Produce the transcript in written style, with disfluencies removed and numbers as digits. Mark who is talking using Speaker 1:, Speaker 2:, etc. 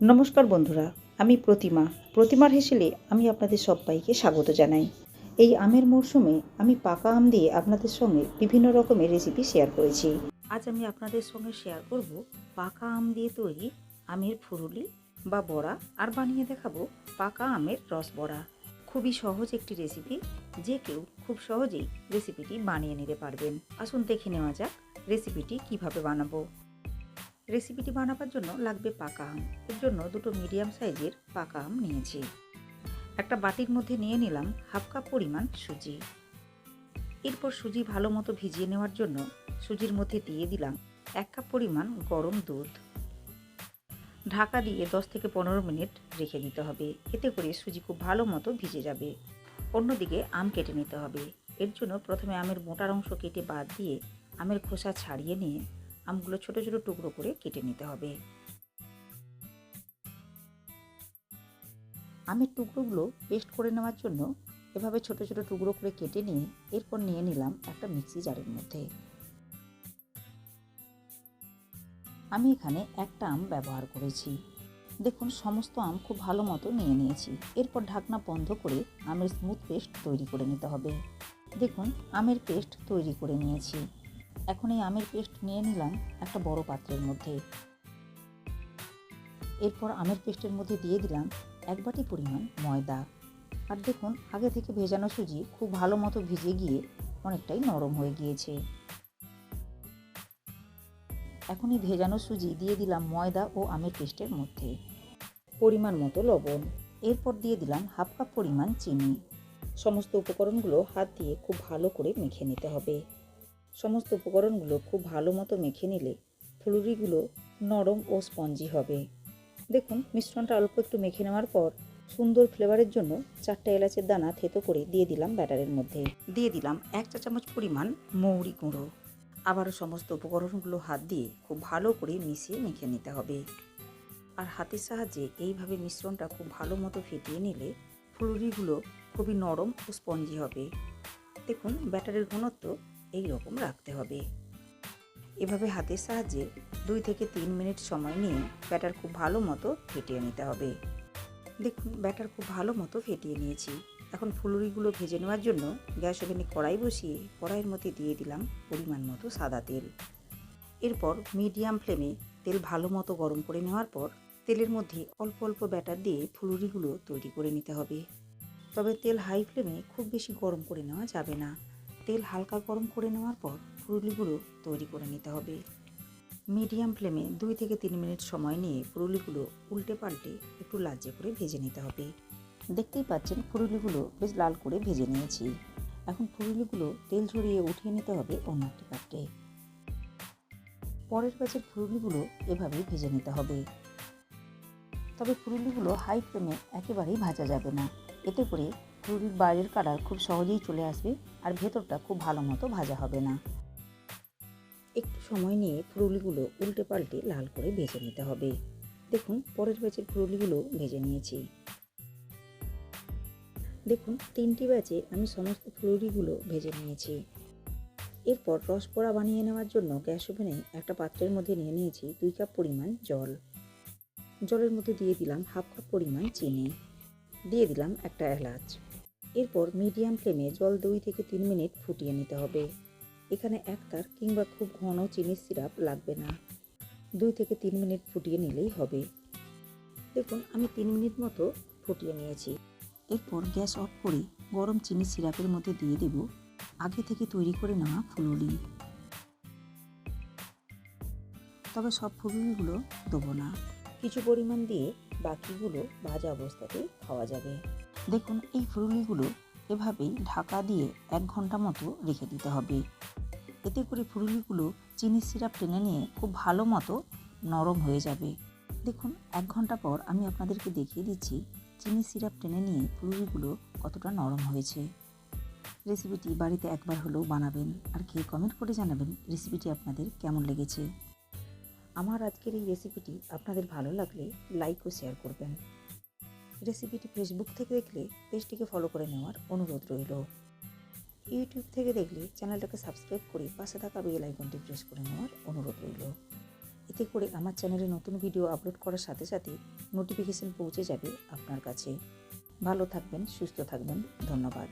Speaker 1: নমস্কার বন্ধুরা, আমি প্রতিমার হেসেলে আমি আপনাদের সবাইকে স্বাগত জানাই। এই আমের মরশুমে আমি পাকা আম দিয়ে আপনাদের সঙ্গে বিভিন্ন রকমের রেসিপি শেয়ার করেছি। আজ আমি আপনাদের সঙ্গে শেয়ার করব পাকা আম দিয়ে তৈরি আমের ফুরুলি বা বড়া, আর বানিয়ে দেখাবো পাকা আমের রস বড়া। খুবই সহজ একটি রেসিপি, যে কেউ খুব সহজেই রেসিপিটি বানিয়ে নিতে পারবেন। আসুন দেখে নেওয়া যাক রেসিপিটি কিভাবে বানাবো। রেসিপিটি বানাবার জন্য লাগবে পাকা আম। এর জন্য দুটো মিডিয়াম সাইজের পাকা আম নিয়েছি। একটা বাটির মধ্যে নিয়ে নিলাম হাফ কাপ পরিমাণ সুজি। এরপর সুজি ভালো মতো ভিজিয়ে নেওয়ার জন্য সুজির মধ্যে দিয়ে দিলাম 1 কাপ পরিমাণ গরম দুধ। ঢাকা দিয়ে 10 থেকে 15 মিনিট রেখে দিতে হবে, এতে করে সুজি খুব ভালো মতো ভিজে যাবে। অন্যদিকে আম কেটে নিতে হবে। এর জন্য প্রথমে আমের মোটার অংশ কেটে বাদ দিয়ে আমের খোসা ছাড়িয়ে নিয়ে আমগুলো ছোট ছোট টুকরো করে কেটে নিতে হবে। আমের টুকরোগুলো পেস্ট করে নেওয়ার জন্য এভাবে ছোট ছোট টুকরো করে কেটে নিয়ে এরপর নিয়ে নিলাম একটা মিক্সি জারের মধ্যে। আমি এখানে একটা আম ব্যবহার করেছি। দেখুন, সমস্ত আম খুব ভালো মতো নিয়ে নিয়েছি। এরপর ঢাকনা বন্ধ করে আমের স্মুথ পেস্ট তৈরি করে নিতে হবে। দেখুন, আমের পেস্ট তৈরি করে নিয়েছি। এখন এই আমের পেস্ট নিয়ে নিলাম একটা বড় পাত্রের মধ্যে। এরপর আমের পেস্টের মধ্যে দিয়ে দিলাম 1 বাটি পরিমাণ ময়দা। আর দেখুন, আগে থেকে ভেজানো সুজি খুব ভালো মতো ভিজে গিয়ে অনেকটাই নরম হয়ে গিয়েছে। এখন এই ভেজানো সুজি দিয়ে দিলাম ময়দা ও আমের পেস্টের মধ্যে। পরিমাণ মতো লবণ। এরপর দিয়ে দিলাম হাফ কাপ পরিমাণ চিনি। সমস্ত উপকরণগুলো হাত দিয়ে খুব ভালো করে মেখে নিতে হবে। সমস্ত উপকরণগুলো খুব ভালো মতো মেখে নিলে ফুলুরিগুলো নরম ও স্পঞ্জি হবে। দেখুন, মিশ্রণটা অল্প একটু মেখে নেওয়ার পর সুন্দর ফ্লেভারের জন্য 4টে এলাচের দানা থেতো করে দিয়ে দিলাম ব্যাটারের মধ্যে। দিয়ে দিলাম 1 চা চামচ পরিমাণ মৌরি গুঁড়ো। আবারও সমস্ত উপকরণগুলো হাত দিয়ে খুব ভালো করে মিশিয়ে মেখে নিতে হবে। আর হাতের সাহায্যে এইভাবে মিশ্রণটা খুব ভালো মতো ফেটিয়ে নিলে ফুলুরিগুলো খুবই নরম ও স্পঞ্জি হবে। দেখুন, ব্যাটারের ঘনত্ব এই রকম রাখতে হবে। এভাবে হাতের সাহায্যে 2 থেকে 3 মিনিট সময় নিয়ে ব্যাটার খুব ভালো মতো ফেটিয়ে নিতে হবে। দেখুন, ব্যাটার খুব ভালো মতো ফেটিয়ে নিয়েছি। এখন ফুলুরিগুলো ভেজে নেওয়ার জন্য গ্যাস ওভেনে কড়াই বসিয়ে কড়াইয়ের মধ্যে দিয়ে দিলাম পরিমাণ মতো সাদা তেল। এরপর মিডিয়াম ফ্লেমে তেল ভালো মতো গরম করে নেওয়ার পর তেলের মধ্যে অল্প অল্প ব্যাটার দিয়ে ফুলুরিগুলো তৈরি করে নিতে হবে। তবে তেল হাই ফ্লেমে খুব বেশি গরম করে নেওয়া যাবে না। তেল হালকা গরম করে নেওয়ার পর ফুলুরিগুলো তৈরি করে নিতে হবে। মিডিয়াম ফ্লেমে 2 থেকে 3 মিনিট সময় নিয়ে ফুলুরিগুলো উল্টে পাল্টে একটু লালচে করে ভেজে নিতে হবে। দেখতেই পাচ্ছেন, ফুলুরিগুলো বেশ লাল করে ভেজে নিয়েছি। এখন ফুলুরিগুলো তেল ঝরিয়ে উঠিয়ে নিতে হবে অন্য একটি পাত্রে। পরের ব্যাচের ফুলুরিগুলো এভাবেই ভেজে নিতে হবে। তবে ফুলুরিগুলো হাই ফ্লেমে একেবারেই ভাজা যাবে না, এতে করে ফুলুরির বাইরের কালার খুব সহজেই চলে আসবে আর ভেতরটা খুব ভালো মতো ভাজা হবে না। একটু সময় নিয়ে ফুলুরিগুলো উল্টে পাল্টে লাল করে ভেজে নিতে হবে। দেখুন, পরের ব্যাচের ফুলুরিগুলো ভেজে নিয়েছি। দেখুন, 3টি ব্যাচে আমি সমস্ত ফুলুরিগুলো ভেজে নিয়েছি। এরপর রস বড়া বানিয়ে নেওয়ার জন্য গ্যাস ওভেনে একটা পাত্রের মধ্যে নিয়ে নিয়েছি 2 কাপ পরিমাণ জল। জলের মধ্যে দিয়ে দিলাম হাফ কাপ পরিমাণ চিনি। দিয়ে দিলাম একটা এলাচ। এরপর মিডিয়াম ফ্লেমে জল 2 থেকে 3 মিনিট ফুটিয়ে নিতে হবে। এখানে একতার কিংবা খুব ঘন চিনির সিরাপ লাগবে না। 2 থেকে 3 মিনিট ফুটিয়ে নিলেই হবে। দেখুন, আমি 3 মিনিট মতো ফুটিয়ে নিয়েছি। এরপর গ্যাস অফ করে গরম চিনি সিরাপের মধ্যে দিয়ে দেব আগে থেকে তৈরি করে নেওয়া ফুলুরি। তবে সব ফুলুরিগুলো দেবো না, কিছু পরিমাণ দিয়ে বাকিগুলো ভাজা অবস্থাতেই খাওয়া যাবে। দেখুন, এই ফুলুরিগুলো এভাবেই ঢাকা দিয়ে 1 ঘন্টা মতো রেখে দিতে হবে। এতে করে ফুলুরিগুলো চিনির সিরাপ টেনে নিয়ে খুব ভালো মতো নরম হয়ে যাবে। দেখুন, 1 ঘন্টা পর আমি আপনাদেরকে দেখিয়ে দিচ্ছি চিনির সিরাপ টেনে নিয়ে ফুলুরিগুলো কতটা নরম হয়েছে। রেসিপিটি বাড়িতে একবার হলেও বানাবেন আর খেয়ে কমেন্ট করে জানাবেন রেসিপিটি আপনাদের কেমন লেগেছে। আমার আজকের এই রেসিপিটি আপনাদের ভালো লাগলে লাইক ও শেয়ার করবেন। রেসিপিটি ফেসবুক থেকে দেখলে পেজটিকে ফলো করে নেওয়ার অনুরোধ রইল। ইউটিউব থেকে দেখলে চ্যানেলটাকে সাবস্ক্রাইব করে পাশে থাকা বেল আইকনটি প্রেস করে নেওয়ার অনুরোধ রইল। এতে করে আমার চ্যানেলে নতুন ভিডিও আপলোড করার সাথে সাথে নোটিফিকেশন পৌঁছে যাবে আপনার কাছে। ভালো থাকবেন, সুস্থ থাকবেন। ধন্যবাদ।